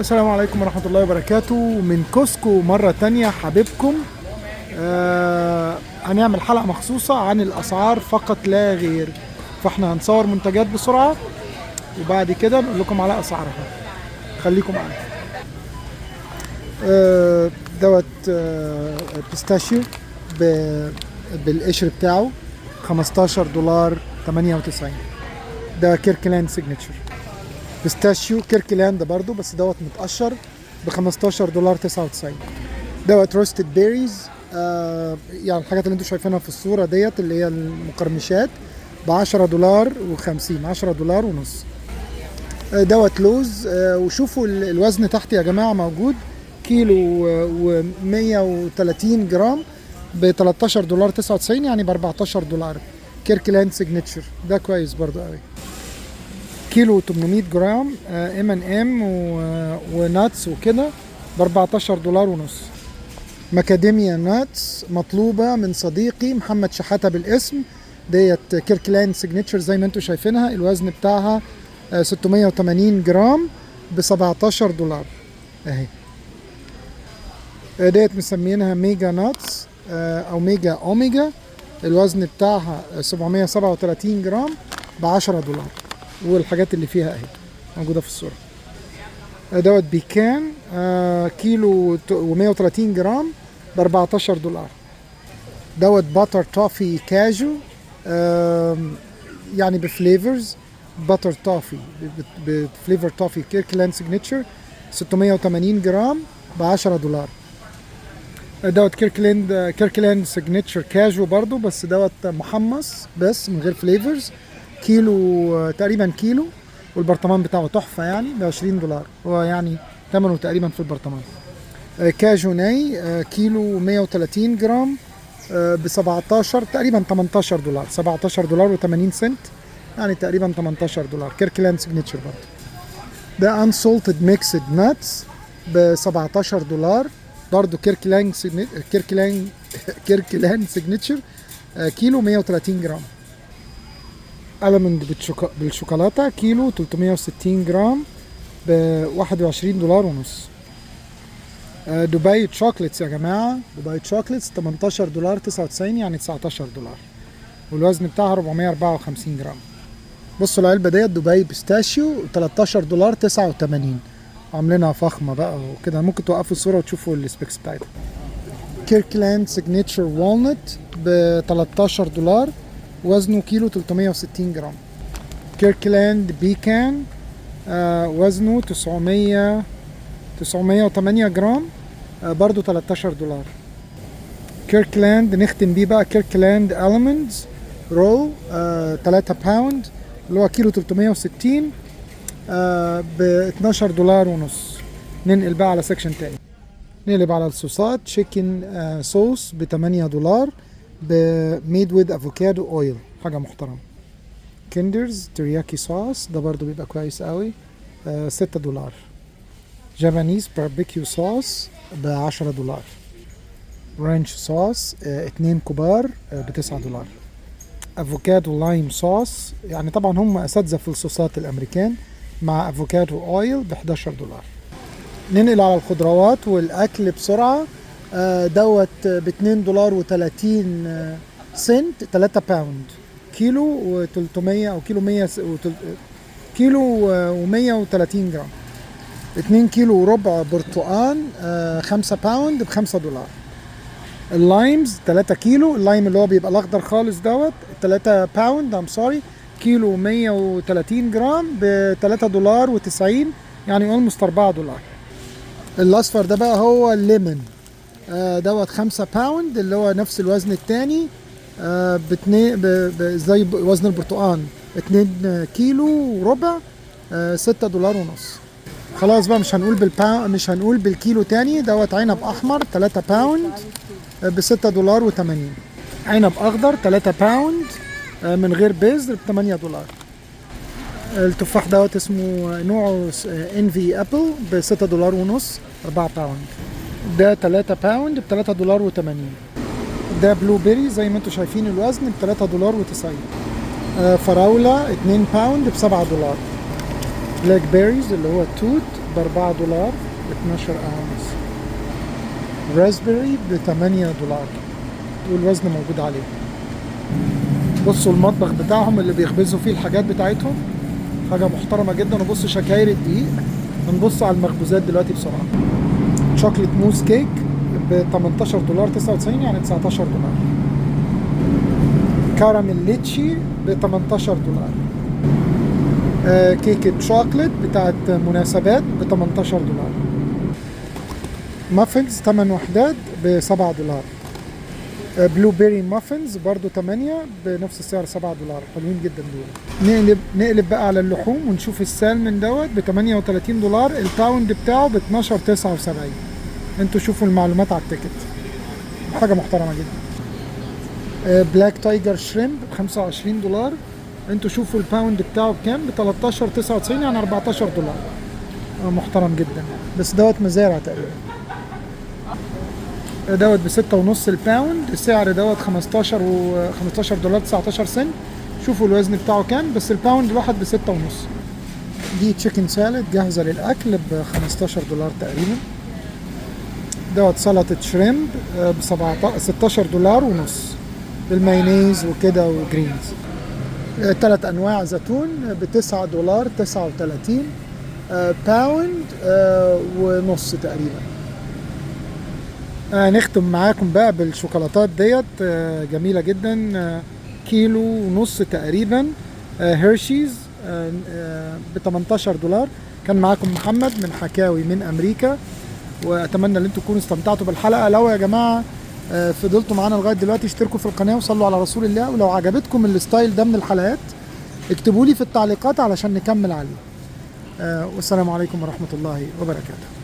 السلام عليكم ورحمة الله وبركاته من كوسكو مرة تانية حبيبكم. هنعمل حلقة مخصوصة عن الأسعار فقط لا غير. فاحنا هنصور منتجات بسرعة وبعد كده نقول لكم على أسعارها. خليكم معانا. دوت بيستاشيو بالقشر بتاعه $15.98. ده كيركلاند سيجنتشر بيستاشيو كيركلاند برضو، بس دوت متقشر $15.99. دوت روستد بيريز، يعني الحاجات اللي انتوا شايفينها في الصورة ديت اللي هي المقرمشات $10.50، $10.50. دوت لوز، وشوفوا الوزن تحت يا جماعة موجود، كيلو و130 جرام ب$13.99، يعني ب$14. كيركلاند سيجنتشر ده كويس برضو قوي. كيلو 800 جرام M&M وناتس وكده ب$14.50. ماكاديميا ناتس مطلوبة من صديقي محمد شحاتة بالاسم، ديت كيركلاند سيجنتشر زي ما انتوا شايفينها. الوزن بتاعها 680 جرام ب$17 اهي. ديت مسمينها ميجا ناتس او ميجا اوميجا، الوزن بتاعها 737 جرام ب$10، والحاجات اللي فيها اهي موجودة في الصورة. دوت بيكان، كيلو و130 جرام ب$14. دوت باتر توفي كاجو، يعني بفليفرز، باتر توفي بفليفر توفي كيركلاند سيجنتشر 680 جرام ب$10. دوت كيركلاند سيجنتشر كاجو برضو، بس دوت محمص بس من غير فليفرز، كيلو تقريبا كيلو، والبرطمان بتاعه تحفة يعني ب$20، هو يعني ثمنه تقريبا في البرطمان. كاجو ناي، كيلو 130 جرام ب$17 تقريبا $18، $17.80، يعني تقريبا $18. كيركلاند سيجنتشر برضه. ده انسولتد ميكسد ناتس ب$17 برضه. كيركلاند سيجنتشر كيلو 130 جرام. ألمند بالشوكولاتة كيلو 360 جرام ب$21.50. دبي تشوكلتس يا جماعة، دبي تشوكلتس $18.99، يعني $19، والوزن بتاعها 454 جرام. بصوا العلبة ديت دبي بيستاشيو $13.89، عاملينها فخمة بقى وكده. ممكن توقفوا الصورة وتشوفوا السبيكس بتاعتها. كيركلاند سيجنتشر والنت ب$13، وزنه كيلو 360 جرام. كيركلاند بيكان، وزنه 908 جرام، برضو $13. كيركلاند نختم بيه بقى، كيركلاند ألمندز رو 3 باوند، اللي هو كيلو 360 ب$12.50. ننقل بقى على سكشن تاني. نقلب على الصوصات. تشيكن صوص ب$8 ميد ويز افوكادو اويل، حاجه محترمه. كندرز ترياكي صوص، ده برضو بيبقى كويس قوي، $6. جابانيز باربيكيو صوص ب$10. رانش صوص 2 كبار ب$9. افوكادو لايم صوص، يعني طبعا هم اساتذه في الصوصات الامريكان، مع افوكادو اويل ب$11. ننقل على الخضروات والاكل بسرعه. دوت ب$2.30، 3 باوند، كيلو و300 او كيلو 100 كيلو و130 جرام. 2 كيلو وربع برتقان 5 باوند ب$5. اللايمز 3 كيلو، اللايم اللي هو بيبقى الاخضر خالص دوت 3 باوند كيلو 130 جرام ب$3.90، يعني اولموست $4. الاصفر ده بقى هو الليمون، دوت 5 باوند، اللي هو نفس الوزن التاني، زي وزن البرتقال، 2 كيلو وربع، $6.50. خلاص بقى مش هنقول بالكيلو تاني. دوت عنب احمر 3 باوند ب$6.80. عنب اخضر 3 باوند من غير بذر ب$8. التفاح دوت اسمه نوعه انفي ابل ب$6.50، 4 باوند. ده 3 باوند ب$3.80. ده بلو بيري زي ما انتم شايفين، الوزن ب$3.90. فراولة 2 باوند ب$7. بلاك بيريز اللي هو التوت ب4 دولار 12 اونس. راسبيري ب8 دولار، والوزن موجود عليه. بصوا المطبخ بتاعهم اللي بيخبزوا فيه الحاجات بتاعتهم، حاجة محترمة جدا. وبصوا شكاير الدقيق. هنبص على المخبوزات دلوقتي بسرعة. شوكليت موز كيك ب 18 دولار 99، يعني 19 دولار. كراميل ليتشي ب 18 دولار. كيكة شوكليت بتاعت مناسبات ب 18 دولار. مافنز 8 وحدات ب 7 دولار. بلو بيري مافنز برضو 8 بنفس السعر 7 دولار. حلوين جدا دول. نقلب بقى على اللحوم ونشوف السالمون دوت ب 38 دولار. الباوند بتاعه ب 12.79. انتوا شوفوا المعلومات على التيكت، حاجة محترمة جدا. بلاك تايجر شريمب ب 25 دولار. انتوا شوفوا الباوند بتاعه بكام؟ ب 13.99، يعني 14 دولار. محترم جدا، بس دوت مزارع تقريبا. دوت ب6.5 الباوند. السعر دوت 15 دولار 19 سنت. شوفوا الوزن بتاعه كام، بس الباوند الواحد ب6.5. دي تشيكن سالاد جاهزة للأكل ب 15 دولار تقريبا. دوت سلطة شريمب ب 16 دولار ونص بالمايونيز وكده وجرينز. 3 أنواع زيتون ب 9 دولار 39 باوند ونص تقريبا. نختم معاكم بقى بالشوكولاتات ديت. جميلة جدا. كيلو ونص تقريبا هيرشيز ب 18 دولار. كان معاكم محمد من حكاوي من أمريكا، وأتمنى أن انتم تكونوا استمتعتوا بالحلقة. لو يا جماعة فضلتوا معانا لغاية دلوقتي، اشتركوا في القناة وصلوا على رسول الله. ولو عجبتكم الستايل ده من الحلقات اكتبوا لي في التعليقات علشان نكمل عليه. والسلام عليكم ورحمة الله وبركاته.